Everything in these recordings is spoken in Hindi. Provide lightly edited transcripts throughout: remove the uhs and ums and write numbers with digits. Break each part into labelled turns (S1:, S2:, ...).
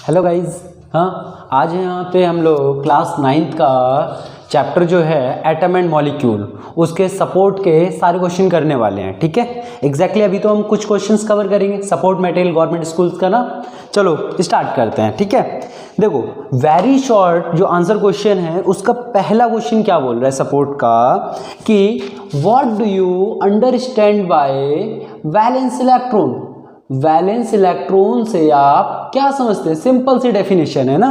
S1: Hello guys. हाँ, आज यहाँ पे हम लोग क्लास 9th का चैप्टर जो है एटम एंड मॉलिक्यूल, उसके सपोर्ट के सारे क्वेश्चन करने वाले हैं। ठीक है, एग्जैक्टली अभी तो हम कुछ क्वेश्चंस कवर करेंगे सपोर्ट मटेरियल गवर्नमेंट स्कूल्स का ना। चलो स्टार्ट करते हैं। ठीक है, देखो वेरी शॉर्ट जो आंसर क्वेश्चन है उसका पहला क्वेश्चन क्या बोल रहा है सपोर्ट का कि what do you understand by valence electron. Valence electron से आप क्या समझते हैं? सिंपल सी डेफिनेशन है ना।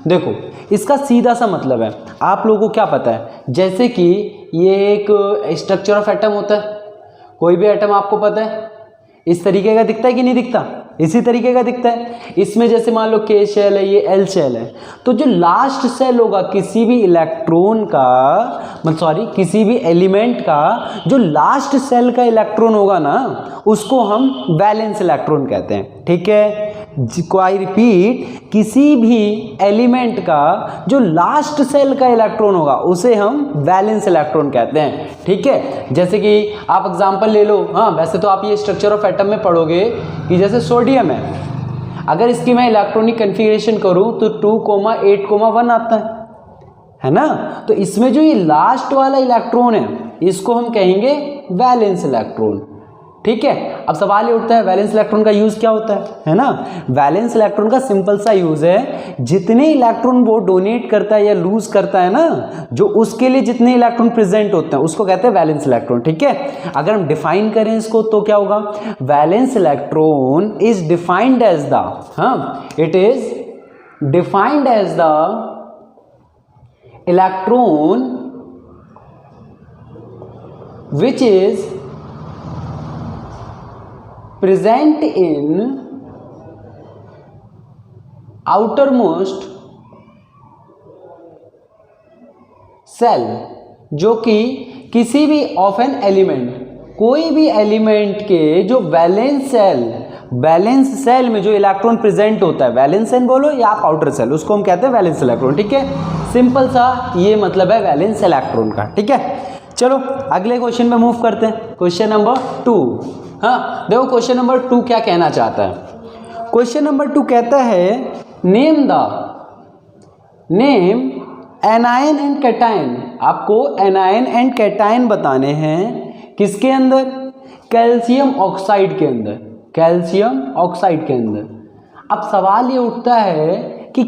S1: देखो इसका सीधा सा मतलब है, आप लोगों को क्या पता है, जैसे कि ये एक स्ट्रक्चर ऑफ एटम होता है। कोई भी एटम आपको पता है इस तरीके का दिखता है कि नहीं दिखता? इसी तरीके का दिखता है। इसमें जैसे मान लो K शेल है, ये L शेल है, तो जो लास्ट सेल होगा किसी भी इलेक्ट्रॉन का, किसी भी एलिमेंट का जो लास्ट सेल का इलेक्ट्रॉन होगा ना, उसको हम वैलेंस इलेक्ट्रॉन कहते हैं। ठीक है, आई रिपीट, किसी भी एलिमेंट का जो लास्ट सेल का इलेक्ट्रॉन होगा उसे हम वैलेंस इलेक्ट्रॉन कहते हैं। ठीक है, जैसे कि आप एग्जांपल ले लो। हाँ, वैसे तो आप ये स्ट्रक्चर ऑफ एटम में पढ़ोगे कि जैसे सोडियम है, अगर इसकी मैं इलेक्ट्रॉनिक कन्फिगरेशन करूं तो 2,8,1 आता है ना। तो इसमें जो ये लास्ट वाला इलेक्ट्रॉन है इसको हम कहेंगे वैलेंस इलेक्ट्रॉन। ठीक है, अब सवाल ये उठता है वैलेंस इलेक्ट्रॉन का यूज क्या होता है ना। वैलेंस इलेक्ट्रॉन का सिंपल सा यूज है, जितने इलेक्ट्रॉन वो डोनेट करता है या लूज करता है ना, जो उसके लिए जितने इलेक्ट्रॉन प्रेजेंट होते हैं उसको कहते हैं वैलेंस इलेक्ट्रॉन। ठीक है, अगर हम डिफाइन करें इसको तो क्या होगा? Valence electron is defined as the it is defined as the electron which is present in outermost cell, जो कि किसी भी ऑफ एन एलिमेंट, कोई भी एलिमेंट के जो वैलेंस सेल में जो इलेक्ट्रॉन प्रेजेंट होता है, वैलेंस सेल बोलो या आप आउटर सेल, उसको हम कहते हैं वैलेंस इलेक्ट्रॉन। ठीक है, सिंपल सा ये मतलब है वैलेंस इलेक्ट्रॉन का। ठीक है, चलो अगले क्वेश्चन में मूव करते हैं। Question number 2। हाँ देखो, क्वेश्चन नंबर 2 क्या कहना चाहता है। क्वेश्चन नंबर 2 कहता है नेम एनायन एंड कैटायन। आपको एनायन एंड कैटायन बताने हैं किसके अंदर? कैल्शियम ऑक्साइड के अंदर। कैल्शियम ऑक्साइड के अंदर। अब सवाल ये उठता है कि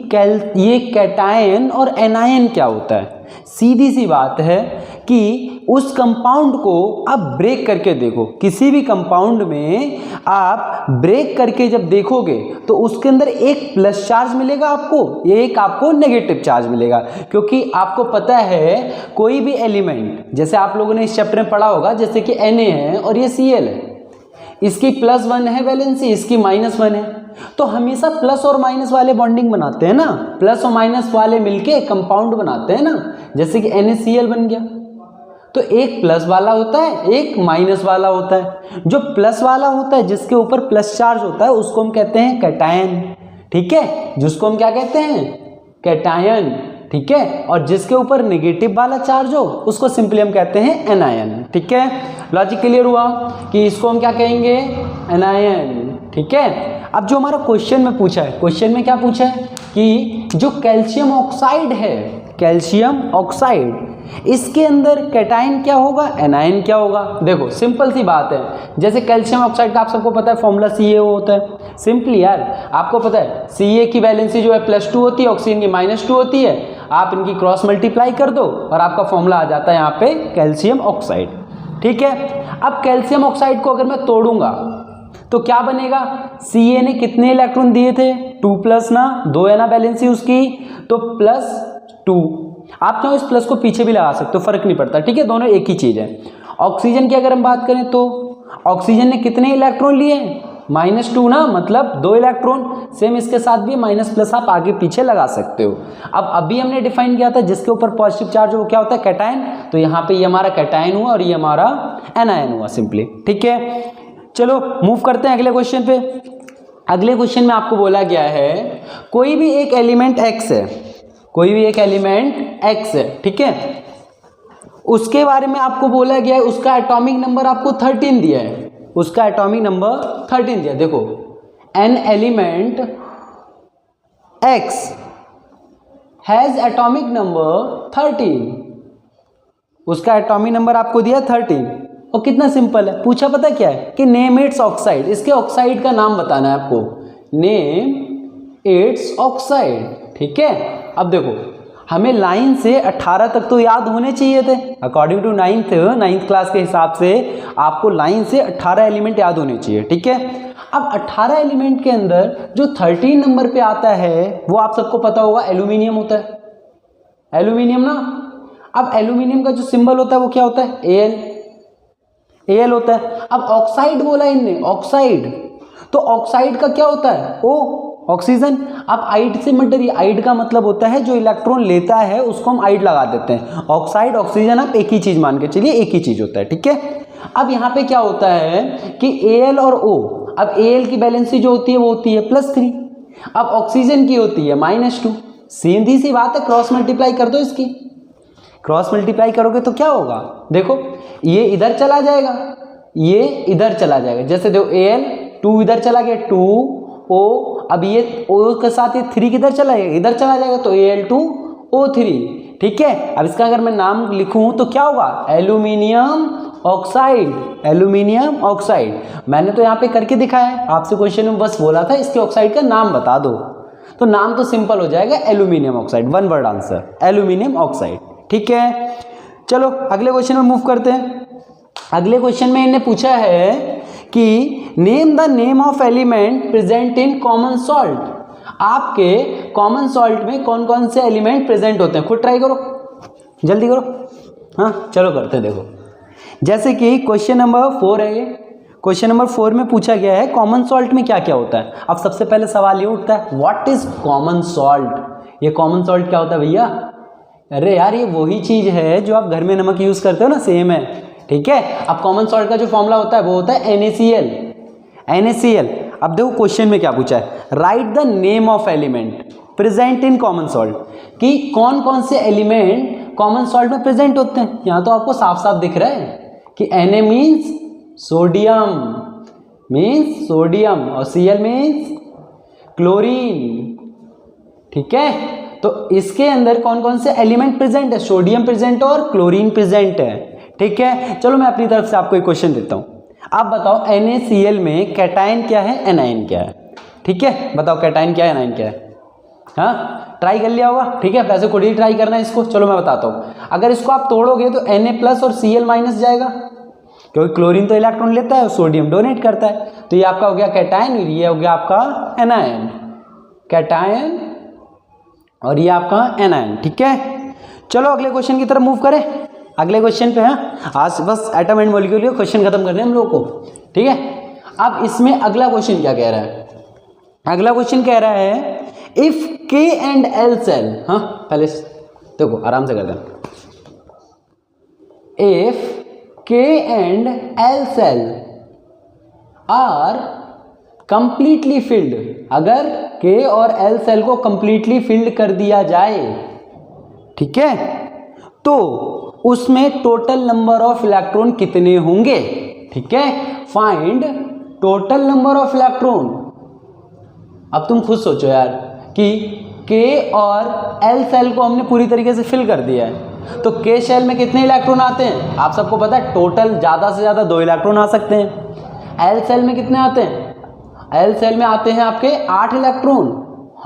S1: ये कैटायन और एनायन क्या होता है। सीधी सी बात है कि उस कंपाउंड को आप ब्रेक करके देखो, किसी भी कंपाउंड में आप ब्रेक करके जब देखोगे तो उसके अंदर एक प्लस चार्ज मिलेगा आपको, एक आपको नेगेटिव चार्ज मिलेगा। क्योंकि आपको पता है कोई भी एलिमेंट, जैसे आप लोगों ने इस चैप्टर में पढ़ा होगा, जैसे कि Na है और ये Cl है, इसकी +1 है वैलेंसी, इसकी -1 है, तो हमेशा प्लस और माइनस वाले बॉन्डिंग बनाते हैं ना, प्लस और माइनस वाले मिलके कंपाउंड बनाते हैं ना। जैसे कि NaCl बन गया, तो एक प्लस वाला होता है, एक माइनस वाला होता है। जो प्लस वाला होता है, जिसके ऊपर प्लस चार्ज होता है, उसको हम कहते हैं कैटायन। ठीक है, जिसको हम क्या कहते हैं? कैटायन। ठीक है, और जिसके ऊपर नेगेटिव वाला चार्ज हो उसको सिंपली हम कहते हैं एनायन। ठीक है, लॉजिक क्लियर हुआ कि इसको हम क्या कहेंगे? एनायन। ठीक है, अब जो हमारा क्वेश्चन में पूछा है, क्वेश्चन में क्या पूछा है कि जो कैल्शियम ऑक्साइड है, कैल्शियम ऑक्साइड, इसके अंदर कैटायन क्या होगा, एनायन क्या होगा? देखो सिंपल सी बात है, जैसे कैल्शियम ऑक्साइड का आप सबको पता है फॉर्मूला CaO होता है। सिंपली यार आपको पता है Ca की वैलेंसी जो है +2 होती है, ऑक्सीजन की -2 होती है। आप इनकी क्रॉस मल्टीप्लाई कर दो और आपका फॉर्मूला आ जाता है यहाँ पे कैल्शियम ऑक्साइड। ठीक है, अब कैल्शियम ऑक्साइड को अगर मैं तोड़ूंगा तो क्या बनेगा? Ca ने कितने इलेक्ट्रॉन दिए थे? 2+ ना, 2 है ना वैलेंसी उसकी, तो +2। आप चाहो इस प्लस को पीछे भी लगा सकते हो, फर्क नहीं पड़ता। ठीक है, दोनों एक ही चीज है। ऑक्सीजन की अगर हम बात करें तो ऑक्सीजन ने कितने इलेक्ट्रॉन लिए? -2 ना, मतलब 2 इलेक्ट्रॉन। सेम इसके साथ भी माइनस आप आगे पीछे लगा सकते हो। अब अभी हमने डिफाइन किया था जिसके ऊपर पॉजिटिव चार्ज हो वो क्या होता है? कैटायन। तो यहाँ पे ये हमारा कैटायन हुआ और ये हमारा एनायन हुआ सिंपली। ठीक है, चलो मूव करते हैं अगले क्वेश्चन पे। अगले क्वेश्चन में आपको बोला गया है कोई भी एक एलिमेंट X है, कोई भी एक एलिमेंट X है। ठीक है, उसके बारे में आपको बोला गया है, उसका एटॉमिक नंबर आपको 13 दिया है, उसका एटॉमिक नंबर 13 दिया। देखो an element X has atomic number 13, उसका एटॉमिक नंबर आपको दिया 13। और कितना सिंपल है, पूछा पता क्या है कि नेम इट्स ऑक्साइड, इसके ऑक्साइड का नाम बताना है आपको, नेम इट्स ऑक्साइड। ठीक है, अब देखो हमें लाइन से 18 तक तो याद होने चाहिए थे, अकॉर्डिंग टू नाइन्थ क्लास के हिसाब से आपको लाइन से 18 एलिमेंट याद होने चाहिए। ठीक है, अब 18 एलिमेंट के अंदर जो 13 नंबर पे आता है वो आप सबको पता होगा एल्यूमिनियम होता है, एल्यूमिनियम ना। अब एल्यूमिनियम का जो सिंबल होता है वो क्या होता है, एल होता है। अब ऑक्साइड बोला इनने, ऑक्साइड, तो ऑक्साइड का क्या होता है, ओ, ऑक्सीजन। अब आइड से मत डरिए, आइड का मतलब होता है जो इलेक्ट्रॉन लेता है उसको हम आइड लगा देते हैं। ऑक्साइड ऑक्सीजन आप एक ही चीज मान के चलिए, एक ही चीज होता है। ठीक है, अब यहाँ पे क्या होता है कि Al और O, अब Al की वैलेंसी जो होती है वो होती है +3, अब ऑक्सीजन की होती है -2। सीधी सी बात है, क्रॉस मल्टीप्लाई कर दो इसकी, क्रॉस मल्टीप्लाई करोगे तो क्या होगा, देखो ये इधर चला जाएगा, ये इधर चला जाएगा। जैसे देखो Al 2 इधर चला गया, 2O, अब ये O के साथ ये 3 किधर चला जाएगा, इधर चला जाएगा, तो Al2O3। ठीक है, अब इसका अगर मैं नाम लिखूं तो क्या होगा, एल्यूमिनियम ऑक्साइड, एल्यूमिनियम ऑक्साइड। मैंने तो यहाँ पे करके दिखाया है, आपसे क्वेश्चन में बस बोला था इसके ऑक्साइड का नाम बता दो, तो नाम तो सिंपल हो जाएगा aluminium oxide, 1 word answer, aluminium oxide. ठीक है, चलो अगले क्वेश्चन में मूव करते हैं। अगले क्वेश्चन में इन्हें पूछा है कि name the name of element present in common salt, आपके कॉमन सॉल्ट में कौन कौन से एलिमेंट प्रेजेंट होते हैं, खुद ट्राई करो, जल्दी करो। हाँ चलो करते हैं, देखो जैसे कि क्वेश्चन नंबर 4 है, ये क्वेश्चन नंबर 4 में पूछा गया है कॉमन सॉल्ट में क्या क्या होता है। अब सबसे पहले सवाल ये उठता है, व्हाट इज कॉमन सॉल्ट, ये कॉमन सॉल्ट क्या होता है भैया, अरे यार ये वही चीज है जो आप घर में नमक यूज करते हो ना, सेम है। ठीक है, अब कॉमन सॉल्ट का जो फॉर्मूला होता है वो होता है NaCl। अब देखो क्वेश्चन में क्या पूछा है, right the name of element present in common salt, कि कौन कौन से एलिमेंट कॉमन सॉल्ट में प्रेजेंट होते हैं। यहाँ तो आपको साफ साफ दिख रहा है कि Na मीन्स सोडियम और Cl मीन्स क्लोरीन। ठीक है, तो इसके अंदर कौन कौन से एलिमेंट प्रेजेंट है, सोडियम प्रेजेंट और क्लोरीन प्रेजेंट है। ठीक है, चलो मैं अपनी तरफ से आपको एक क्वेश्चन देता हूं, आप बताओ NaCl में कैटायन क्या है, एनायन क्या है। ठीक है, बताओ कैटायन क्या है, एनायन क्या है। हाँ ट्राई कर लिया होगा, ठीक है, वैसे खुद ही ट्राई करना है इसको। चलो मैं बताता हूँ, अगर इसको आप तोड़ोगे तो Na+ और Cl- जाएगा, क्योंकि क्लोरीन तो इलेक्ट्रॉन लेता है और सोडियम डोनेट करता है, तो ये आपका हो गया कैटायन और ये हो गया आपका एनायन, कैटायन और ये आपका एनायन। ठीक है, चलो अगले क्वेश्चन की तरफ मूव करें, अगले क्वेश्चन पे। हाँ आज बस एटम एंड मॉलिक्यूल के क्वेश्चन खत्म करने हैं हम लोग को। ठीक है, अब इसमें अगला क्वेश्चन क्या कह रहा है, अगला क्वेश्चन कह रहा है if K and L cell, हाँ पहले देखो आराम से कर दें, if K and L cell are completely filled, अगर K और L सेल को कंप्लीटली फिल्ड कर दिया जाए, ठीक है, तो उसमें टोटल नंबर ऑफ इलेक्ट्रॉन कितने होंगे। ठीक है, find total number of electron. अब तुम खुद सोचो यार कि K और L सेल को हमने पूरी तरीके से फिल कर दिया है, तो K शेल में कितने इलेक्ट्रॉन आते हैं, आप सबको पता है टोटल ज़्यादा से ज़्यादा 2 इलेक्ट्रॉन आ सकते हैं। L सेल में कितने आते हैं, L सेल में आते हैं आपके 8 इलेक्ट्रॉन,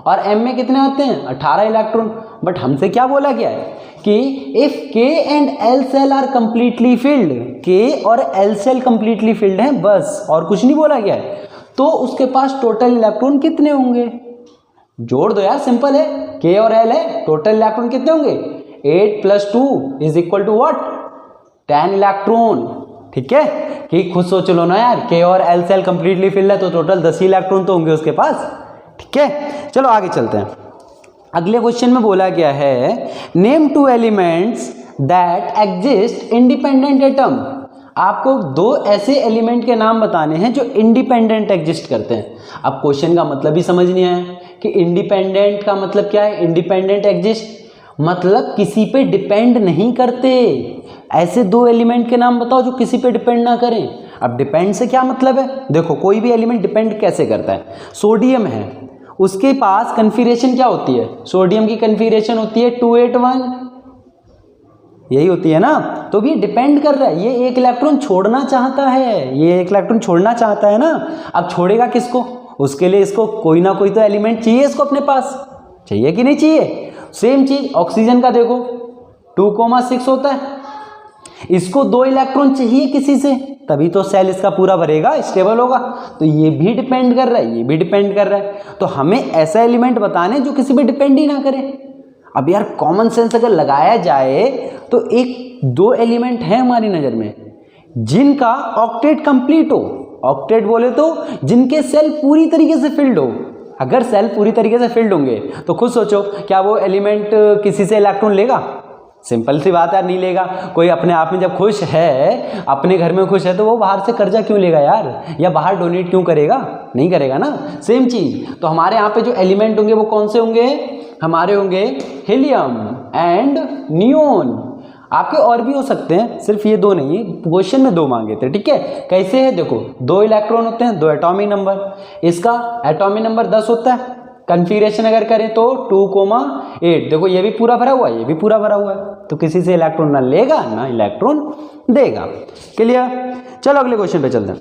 S1: और M में कितने आते हैं 18 इलेक्ट्रॉन। बट हमसे क्या बोला गया है कि if K and L cell are completely filled, K और L सेल कंप्लीटली फिल्ड हैं बस, और कुछ नहीं बोला गया है, तो उसके पास टोटल इलेक्ट्रॉन कितने होंगे, जोड़ दो यार, सिंपल है, K और L है, टोटल इलेक्ट्रॉन कितने होंगे, 8 + 2 is equal to what, 10 electron. ठीक है, कि खुद सोच लो ना यार, K और L सेल कंप्लीटली फिल्ड है तो टोटल 10 इलेक्ट्रॉन तो होंगे उसके पास। ठीक है, चलो आगे चलते हैं। अगले क्वेश्चन में बोला गया है name 2 elements that exist independent atom, आपको 2 ऐसे एलिमेंट के नाम बताने हैं जो इंडिपेंडेंट एग्जिस्ट करते हैं। अब क्वेश्चन का मतलब भी समझ नहीं आया कि इंडिपेंडेंट का मतलब क्या है, इंडिपेंडेंट एग्जिस्ट मतलब किसी पे डिपेंड नहीं करते। ऐसे 2 एलिमेंट के नाम बताओ जो किसी पे डिपेंड ना करें। अब डिपेंड से क्या मतलब है, देखो कोई भी एलिमेंट डिपेंड कैसे करता है, सोडियम है उसके पास कन्फिगरेशन क्या होती है, सोडियम की कन्फिगरेशन होती है 281, यही होती है ना। तो भी डिपेंड कर रहा है, ये एक इलेक्ट्रॉन छोड़ना चाहता है, ये एक इलेक्ट्रॉन छोड़ना चाहता है ना। अब छोड़ेगा किसको, उसके लिए इसको कोई ना कोई तो एलिमेंट चाहिए, इसको अपने पास चाहिए कि नहीं चाहिए। सेम चीज ऑक्सीजन का देखो 2,6 होता है, इसको 2 इलेक्ट्रॉन चाहिए किसी से, तभी तो सेल इसका पूरा भरेगा, स्टेबल होगा। तो ये भी डिपेंड कर रहा है, ये भी डिपेंड कर रहा है। तो हमें ऐसा एलिमेंट बताने जो किसी पे डिपेंड ही ना करे। अब यार कॉमन सेंस अगर लगाया जाए तो एक 2 एलिमेंट है हमारी नजर में जिनका ऑक्टेट कंप्लीट हो। ऑक्टेट बोले तो जिनके सेल पूरी तरीके से फिल्ड हो। अगर सेल पूरी तरीके से फिल्ड होंगे तो खुद सोचो, क्या वो एलिमेंट किसी से इलेक्ट्रॉन लेगा? सिंपल सी बात है, नहीं लेगा। कोई अपने आप में जब खुश है, अपने घर में खुश है, तो वो बाहर से कर्जा क्यों लेगा यार, या बाहर डोनेट क्यों करेगा? नहीं करेगा ना। सेम चीज तो हमारे यहाँ पे जो एलिमेंट होंगे वो कौन से होंगे, हमारे होंगे हीलियम एंड नियोन। आपके और भी हो सकते हैं, सिर्फ ये 2 नहीं, क्वेश्चन में 2 मांगे थे, ठीक है। कैसे है देखो, 2 इलेक्ट्रॉन होते हैं, 2 एटॉमिक नंबर, इसका एटॉमिक नंबर 10 होता है। कन्फिगरेशन अगर करें तो 2,8, देखो ये भी पूरा भरा हुआ है, ये भी पूरा भरा हुआ है, तो किसी से इलेक्ट्रॉन ना लेगा ना इलेक्ट्रॉन देगा। क्लियर? चलो अगले क्वेश्चन पे चलते हैं।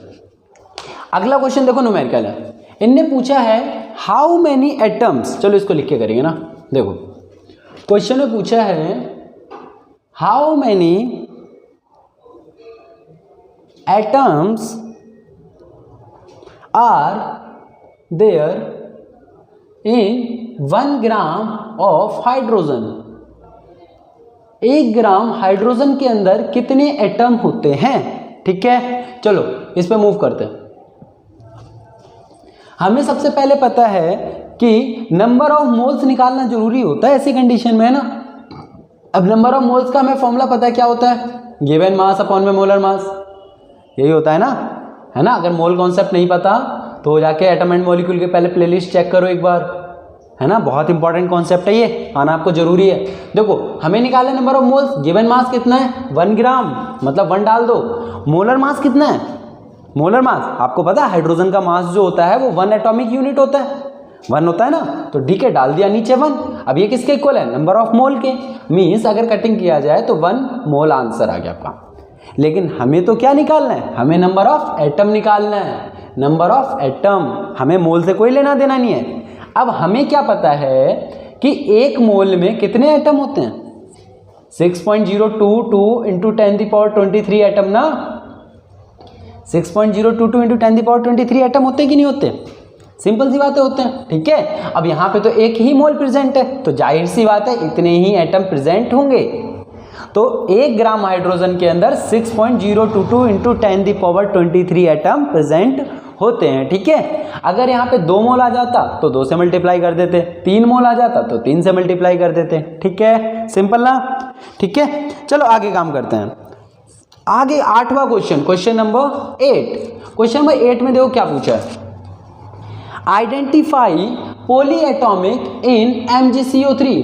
S1: अगला क्वेश्चन देखो न्यूमेरिकल है। इनने पूछा है हाउ मेनी एटम्स, चलो इसको लिख के करेंगे ना। देखो क्वेश्चन में पूछा है how many atoms are there in 1 gram of hydrogen. 1 gram hydrogen के अंदर कितने एटम होते हैं? ठीक है, चलो इस पे मूव करते हैं। हमें सबसे पहले पता है कि नंबर ऑफ मोल्स निकालना जरूरी होता है ऐसी कंडीशन में, है ना। अब नंबर ऑफ मोल्स का हमें फॉर्मूला पता है क्या होता है, गिवन मास अपॉन में मोलर मास, यही होता है ना। अगर मोल कॉन्सेप्ट नहीं पता तो जाके एटम एंड मॉलिक्यूल के पहले प्लेलिस्ट चेक करो एक बार, है ना। बहुत इंपॉर्टेंट कॉन्सेप्ट है, ये आना आपको जरूरी है। देखो हमें निकालना number of moles, given mass कितना है 1 ग्राम, मतलब 1 डाल दो। मोलर मास कितना है, मोलर मास आपको पता है हाइड्रोजन का मास जो होता है वो 1 एटॉमिक यूनिट होता है, 1 होता है ना। तो डी के डाल दिया नीचे 1। अब ये किसके इक्वल है, नंबर ऑफ मोल के। मीन्स अगर कटिंग किया जाए तो 1 मोल आंसर आ गया आपका। लेकिन हमें तो क्या निकालना है, हमें नंबर ऑफ एटम निकालना है। नंबर ऑफ एटम, हमें मोल से कोई लेना देना नहीं है। अब हमें क्या पता है कि 1 मोल में कितने एटम होते हैं, 6.022 इंटू 10⁻23 एटम ना। 6.022 इंटू 10⁻23 एटम होते कि नहीं होते? सिंपल सी बातें होते हैं, ठीक है। अब यहाँ पे तो 1 ही मोल प्रेजेंट है, तो जाहिर सी बात है इतने ही एटम प्रेजेंट होंगे। तो 1 ग्राम हाइड्रोजन के अंदर 6.022 इंटू 10⁻23 एटम प्रेजेंट होते हैं, ठीक है। अगर यहाँ पे 2 मोल आ जाता तो 2 से मल्टीप्लाई कर देते, 3 मोल आ जाता तो 3 से मल्टीप्लाई कर देते, ठीक है। सिंपल ना, ठीक है। चलो आगे काम करते हैं। आगे 8वां question, question number 8। Question number 8 में देखो क्या पूछा है, identify polyatomic in MgCO3।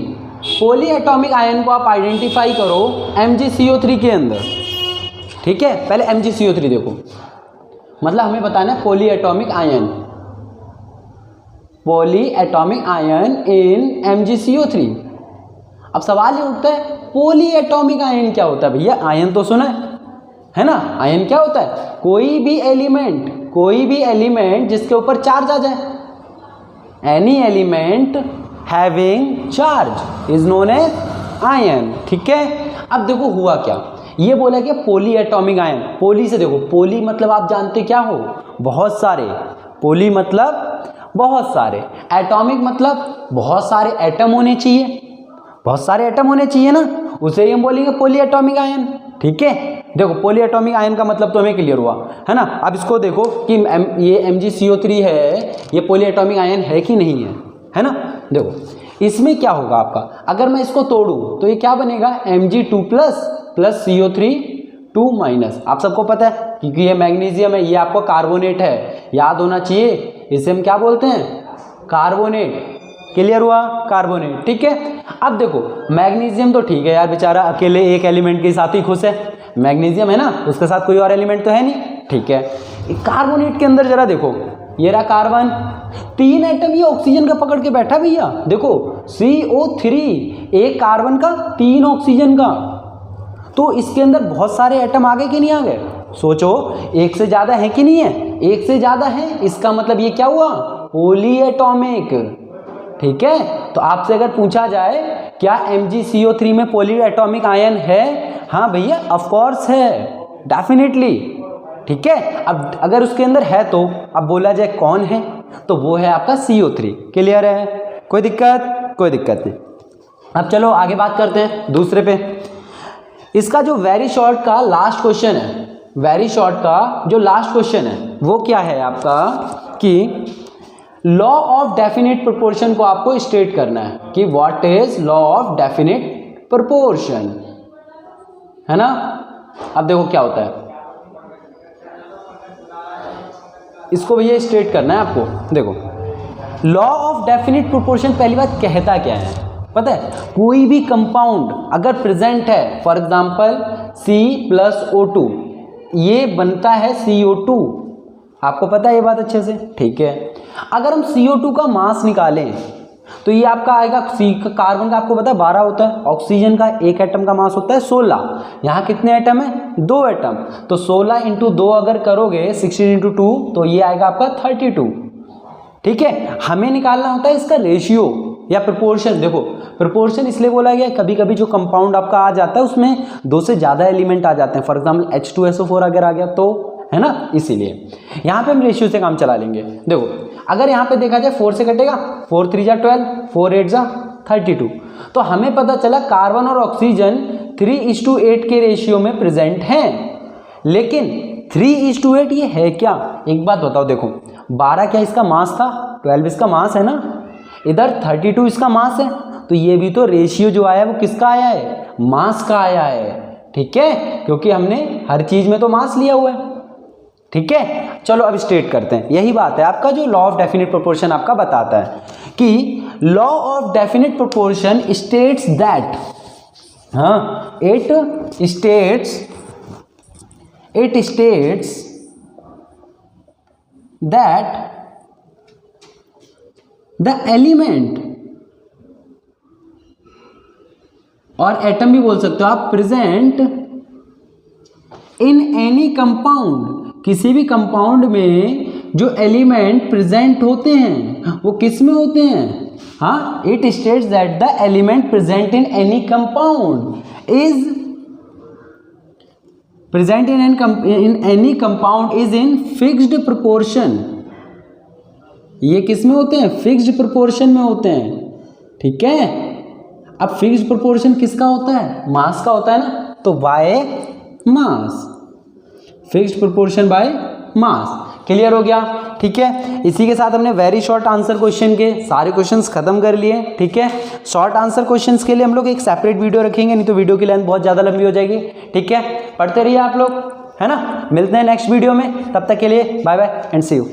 S1: Polyatomic ion को आप आइडेंटिफाई करो MgCO3 के अंदर, ठीक है। पहले MgCO3 देखो, मतलब हमें बताना है poly atomic ion, poly atomic ion इन MgCO3। अब सवाल ये उठता है पॉली एटॉमिक आयन क्या होता है भैया? आयन तो सुना है ना। आयन क्या होता है, कोई भी एलिमेंट जिसके ऊपर चार्ज आ जाए, any element having charge is known as ion, ठीक है। अब देखो हुआ क्या, ये बोला कि पॉली एटॉमिक आयन, पॉली से देखो, पॉली मतलब आप जानते क्या हो, बहुत सारे, पॉली मतलब बहुत सारे, एटॉमिक मतलब बहुत सारे एटम होने चाहिए, बहुत सारे एटम होने चाहिए ना, उसे हम बोलेंगे पॉली एटॉमिक आयन, ठीक है। देखो पॉली एटॉमिक आयन का मतलब तो हमें क्लियर हुआ है ना। अब इसको देखो कि ये MgCO3 है, ये पॉली एटॉमिक आयन है कि नहीं है ना। देखो इसमें क्या होगा आपका, अगर मैं इसको तोड़ूं तो ये क्या बनेगा, Mg2 प्लस CO3 2-। आप सबको पता है क्योंकि ये मैग्नीशियम है, ये आपको कार्बोनेट है, याद होना चाहिए, इसे हम क्या बोलते हैं, कार्बोनेट। क्लियर हुआ, कार्बोनेट, ठीक है। अब देखो मैग्नीशियम तो ठीक है यार, बेचारा अकेले एक एलिमेंट के साथ ही खुश है, मैग्नीशियम है ना, उसके साथ कोई और एलिमेंट तो है नहीं, ठीक है। कार्बोनेट के अंदर जरा देखो, ये रहा कार्बन, 3 एटम ये ऑक्सीजन का पकड़ के बैठा भैया, देखो CO3, एक कार्बन का 3 ऑक्सीजन का। तो इसके अंदर बहुत सारे एटम आ गए कि नहीं आ गए? सोचो, एक से ज़्यादा है कि नहीं है? एक से ज़्यादा है, इसका मतलब ये क्या हुआ? पॉलीएटॉमिक। ठीक है, तो आपसे अगर पूछा जाए क्या MgCO3 में पॉलीएटॉमिक आयन है? हाँ भैया, ऑफ कोर्स है, डेफिनेटली। ठीक है, अब अगर उसके अंदर है तो अब बोला जाए कौन है, तो वो है आपका CO3। क्लियर है? कोई दिक्कत? कोई दिक्कत नहीं। अब चलो आगे बात करते हैं दूसरे पे। इसका जो वेरी शॉर्ट का लास्ट क्वेश्चन है, वेरी शॉर्ट का जो लास्ट क्वेश्चन है वो क्या है आपका कि लॉ ऑफ डेफिनेट प्रोपोर्शन को आपको स्टेट करना है कि what is law of definite proportion, है ना। अब देखो क्या होता है, इसको भैया स्टेट करना है आपको। देखो, लॉ ऑफ डेफिनेट प्रोपोर्शन पहली बात कहता क्या है पता है? कोई भी कंपाउंड अगर प्रेजेंट है, फॉर एग्जांपल C+O2, ये बनता है CO2, आपको पता है ये बात अच्छे से। ठीक है, अगर हम CO2 का मास निकालें तो ये आपका आएगा कार्बन का आपको पता है 12 होता है, ऑक्सीजन का एक एटम का मास होता है 16। यहाँ कितने एटम है? 2 एटम, तो 16 × 2 अगर करोगे 16 × 2 तो ये आएगा आपका 32। ठीक है, हमें निकालना होता है इसका रेशियो या प्रोपोर्शन। देखो, प्रोपोर्शन इसलिए बोला गया, कभी कभी जो कंपाउंड आपका आ जाता है उसमें 2 से ज़्यादा एलिमेंट आ जाते हैं, फॉर एग्जाम्पल H2SO4 अगर आ गया तो, है ना, इसीलिए यहाँ पे हम रेशियो से काम चला लेंगे। देखो, अगर यहाँ पे देखा जाए 4 से कटेगा, 4 3 जा 12, 4 8 जा 32, तो हमें पता चला कार्बन और ऑक्सीजन 3:8 के रेशियो में प्रेजेंट हैं। लेकिन 3:8 ये है क्या? एक बात बताओ, देखो 12 क्या इसका मास था, 12 इसका मास है ना, इधर 32 इसका मास है, तो ये भी तो रेशियो जो आया है वो किसका आया है? मास का आया है। ठीक है, क्योंकि हमने हर चीज में तो मास लिया हुआ है। ठीक है, चलो अब स्टेट करते हैं। यही बात है आपका जो लॉ ऑफ डेफिनेट प्रोपोर्शन आपका बताता है कि law of definite proportion states that, हाँ, it states that the element, और एटम भी बोल सकते हो आप, प्रेजेंट इन एनी कंपाउंड, किसी भी कंपाउंड में जो एलिमेंट प्रेजेंट होते हैं वो किस में होते हैं? हाँ, it states that the element present in any compound is present in any compound is in fixed proportion. ये किस में होते हैं? फिक्स्ड प्रोपोर्शन में होते हैं। ठीक है, अब फिक्स्ड प्रोपोर्शन किसका होता है? मास का होता है ना, तो by mass, fixed proportion by mass. Clear हो गया? ठीक है, इसी के साथ हमने वेरी शॉर्ट आंसर क्वेश्चन के सारे क्वेश्चंस खत्म कर लिए। ठीक है, शॉर्ट आंसर क्वेश्चंस के लिए हम लोग एक सेपरेट वीडियो रखेंगे, नहीं तो वीडियो की लेंथ बहुत ज़्यादा लंबी हो जाएगी। ठीक है, पढ़ते रहिए आप लोग, है ना। मिलते हैं नेक्स्ट वीडियो में, तब तक के लिए bye bye and see you.